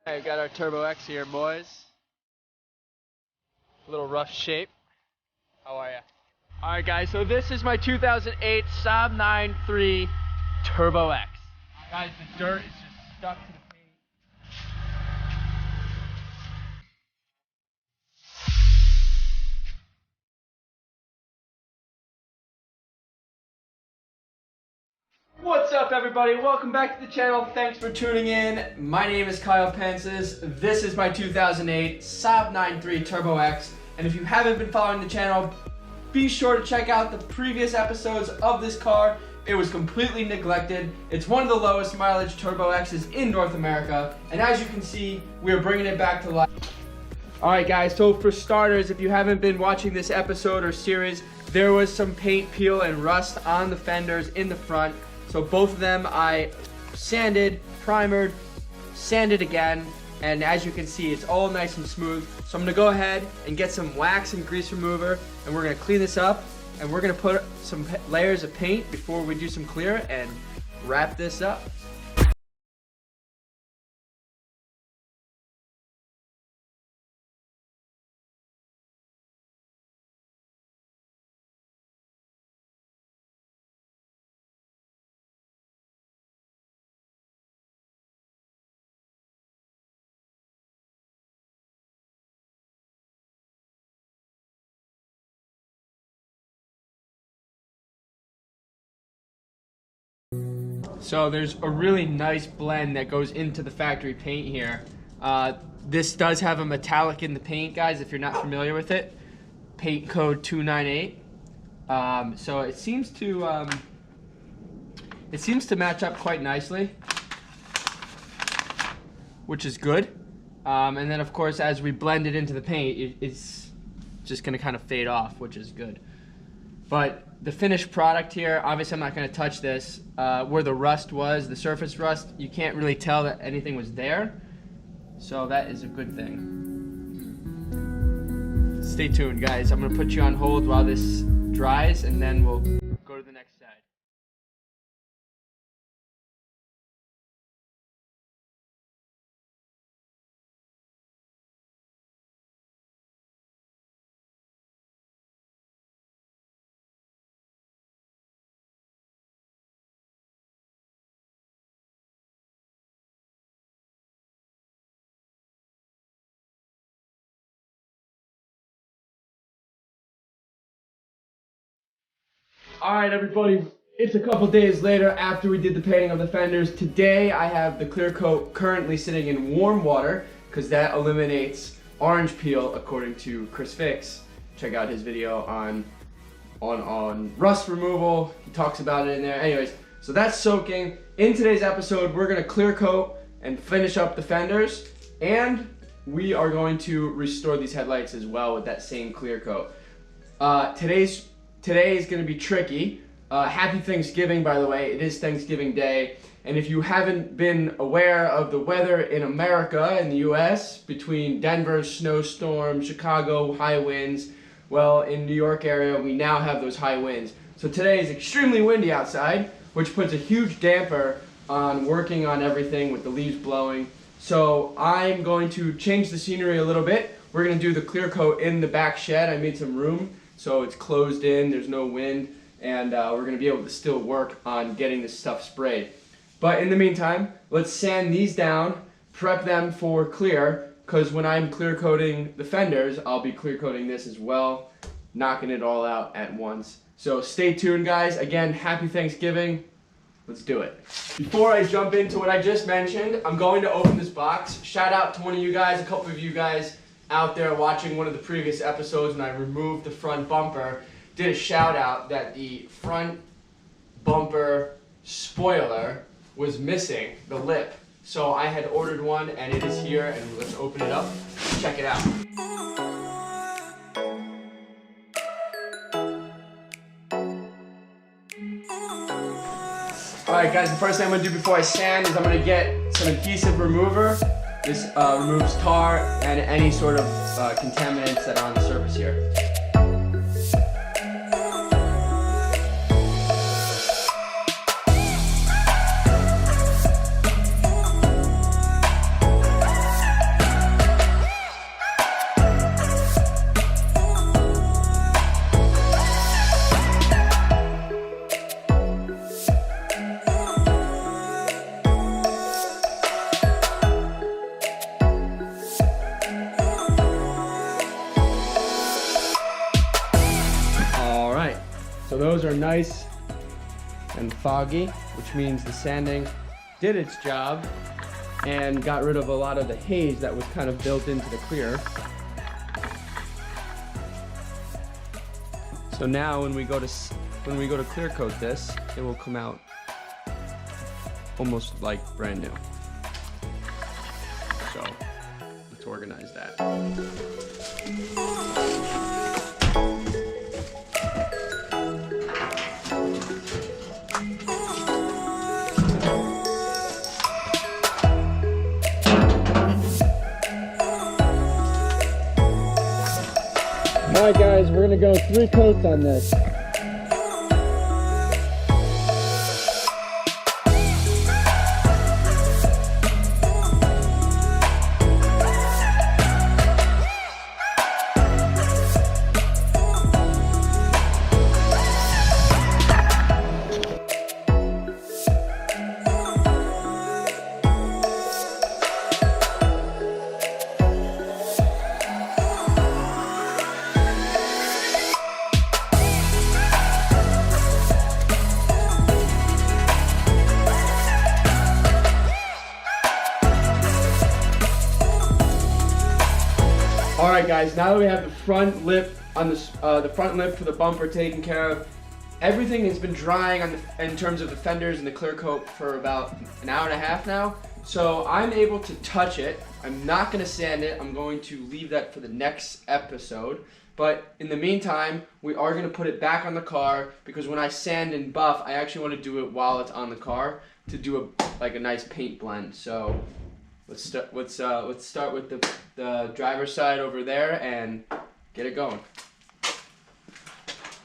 Alright, got our TurboX here, boys. A little rough shape. How are ya? Alright guys, so this is my 2008 Saab 9.3 TurboX. Guys, the dirt is just stuck to the paint. What's up everybody? Welcome back to the channel. Thanks for tuning in. My name is Kyle Pancis. This is my 2008 Saab 9.3 TurboX. And if you haven't been following the channel, be sure to check out the previous episodes of this car. It was completely neglected. It's one of the lowest mileage TurboXs in North America. And as you can see, we are bringing it back to life. Alright guys, so for starters, if you haven't been watching this episode or series, there was some paint peel and rust on the fenders in the front. So both of them I sanded, primered, sanded again, and as you can see, it's all nice and smooth. So I'm gonna go ahead and get some wax and grease remover, and we're gonna clean this up, and we're gonna put some layers of paint before we do some clear and wrap this up. So there's a really nice blend that goes into the factory paint here. This does have a metallic in the paint, guys, if you're not familiar with it. Paint code 298. So it seems to match up quite nicely, which is good. And then of course, as we blend it into the paint, it's just gonna kind of fade off, which is good. But the finished product here, obviously I'm not going to touch this. Where the rust was, the surface rust, you can't really tell that anything was there. So that is a good thing. Stay tuned, guys. I'm going to put you on hold while this dries, and then we'll go to the next side. Alright everybody, it's a couple days later after we did the painting of the fenders. Today I have the clear coat currently sitting in warm water because that eliminates orange peel according to Chris Fix. Check out his video on rust removal. He talks about it in there. Anyways, so that's soaking. In today's episode we're going to clear coat and finish up the fenders, and we are going to restore these headlights as well with that same clear coat. Today is going to be tricky. Happy Thanksgiving, by the way. It is Thanksgiving Day. And if you haven't been aware of the weather in America, in the US, between Denver, snowstorm, Chicago, high winds, well, in New York area, we now have those high winds. So today is extremely windy outside, which puts a huge damper on working on everything with the leaves blowing. So I'm going to change the scenery a little bit. We're going to do the clear coat in the back shed. I made some room, so it's closed in, there's no wind, and we're going to be able to still work on getting this stuff sprayed. But in the meantime, let's sand these down, prep them for clear, because when I'm clear coating the fenders, I'll be clear coating this as well, knocking it all out at once. So stay tuned, guys. Again, happy Thanksgiving. Let's do it. Before I jump into what I just mentioned, I'm going to open this box. Shout out to one of you guys, a couple of you guys out there watching one of the previous episodes when I removed the front bumper, did a shout out that the front bumper spoiler was missing the lip. So I had ordered one and it is here, and let's open it up, check it out. Alright guys, the first thing I'm going to do before I sand is I'm going to get some adhesive remover. This removes tar and any sort of contaminants that are on the surface here. So those are nice and foggy, which means the sanding did its job and got rid of a lot of the haze that was kind of built into the clear. So now when we go to clear coat this, it will come out almost like brand new. So let's organize that. Alright guys, we're gonna go 3 coats on this. Alright guys, now that we have the front lip on the front lip for the bumper taken care of, everything has been drying in terms of the fenders and the clear coat for about an hour and a half now. So I'm able to touch it. I'm not going to sand it. I'm going to leave that for the next episode. But in the meantime, we are going to put it back on the car because when I sand and buff, I actually want to do it while it's on the car to do a nice paint blend. So let's start with the driver's side over there and get it going.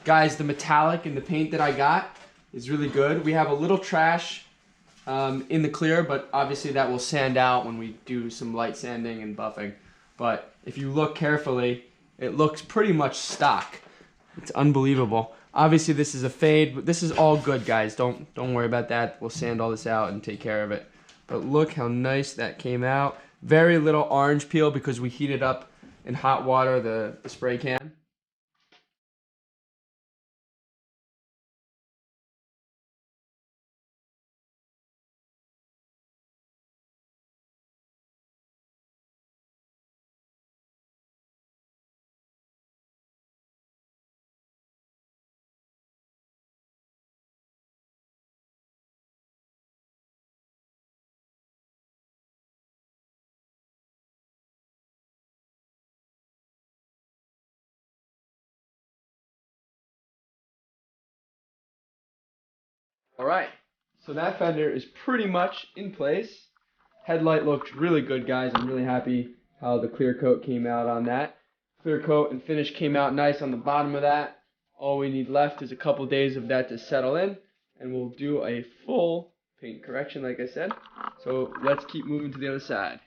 Guys, the metallic and the paint that I got is really good. We have a little trash in the clear, but obviously that will sand out when we do some light sanding and buffing. But if you look carefully, it looks pretty much stock. It's unbelievable. Obviously this is a fade, but this is all good, guys. Don't worry about that. We'll sand all this out and take care of it. But look how nice that came out. Very little orange peel because we heated up in hot water the spray can. Alright, so that fender is pretty much in place. Headlight looks really good, guys. I'm really happy how the clear coat came out on that. Clear coat and finish came out nice on the bottom of that. All we need left is a couple days of that to settle in, and we'll do a full paint correction like I said. So let's keep moving to the other side.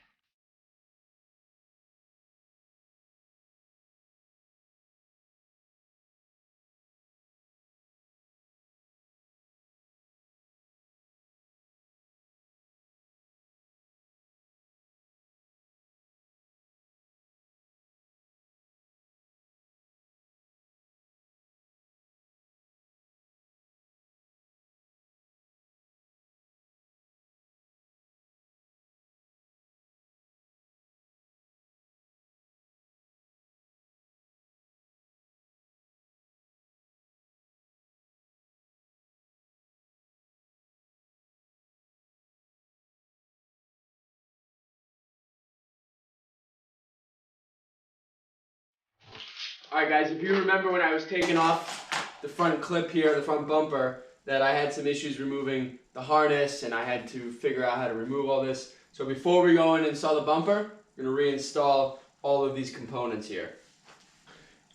Alright guys, if you remember when I was taking off the front clip here, the front bumper, that I had some issues removing the harness and I had to figure out how to remove all this. So before we go in and install the bumper, we're going to reinstall all of these components here.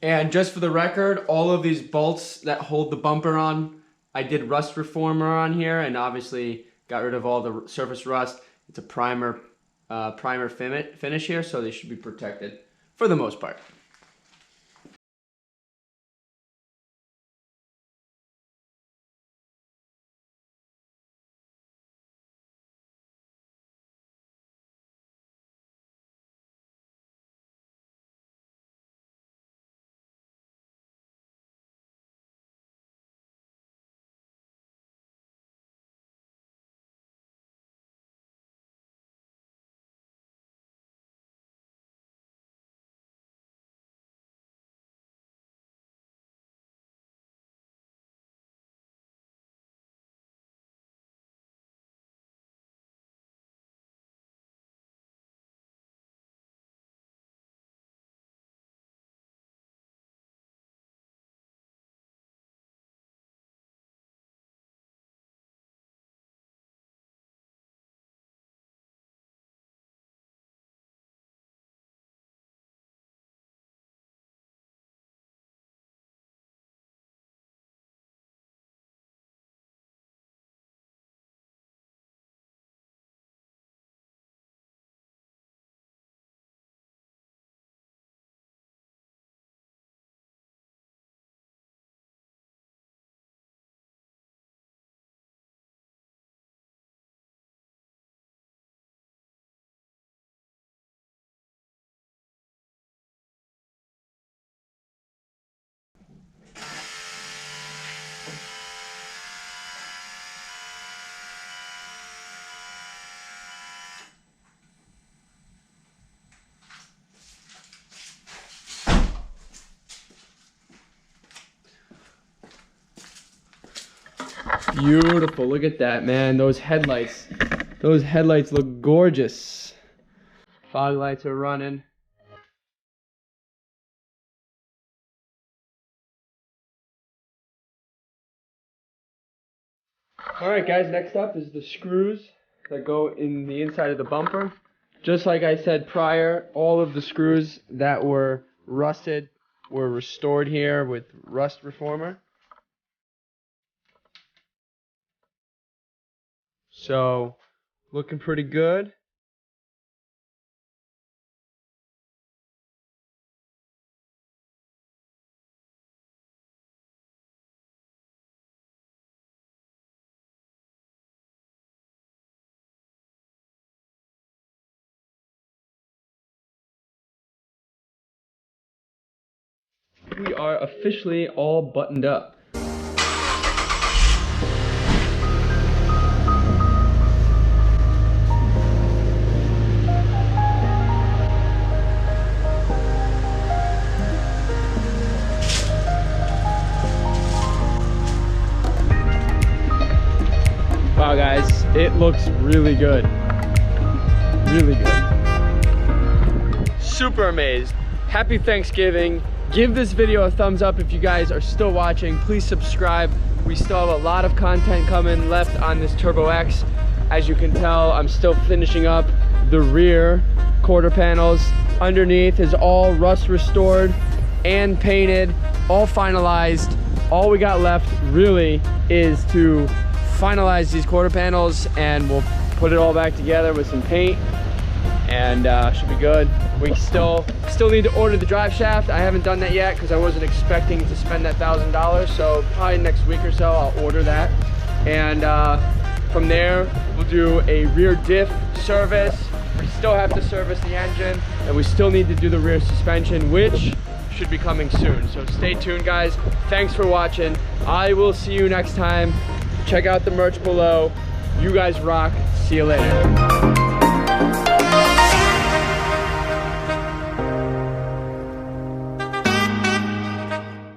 And just for the record, all of these bolts that hold the bumper on, I did rust reformer on here and obviously got rid of all the surface rust. It's a primer finish here, so they should be protected for the most part. Beautiful. Look at that, man. Those headlights look gorgeous. Fog lights are running. Alright guys, next up is the screws that go in the inside of the bumper. Just like I said prior, all of the screws that were rusted were restored here with rust reformer. So, looking pretty good. We are officially all buttoned up. Wow guys, it looks really good. Really good. Super amazed. Happy Thanksgiving. Give this video a thumbs up if you guys are still watching. Please subscribe. We still have a lot of content coming left on this TurboX. As you can tell, I'm still finishing up the rear quarter panels. Underneath is all rust restored and painted, all finalized. All we got left really is to finalize these quarter panels, and we'll put it all back together with some paint, and should be good. We still need to order the drive shaft. I haven't done that yet because I wasn't expecting to spend that $1,000, so probably next week or so I'll order that. And from there we'll do a rear diff service. We still have to service the engine, and we still need to do the rear suspension, which should be coming soon. So stay tuned guys. Thanks for watching. I will see you next time. Check out the merch below. You guys rock. See you later.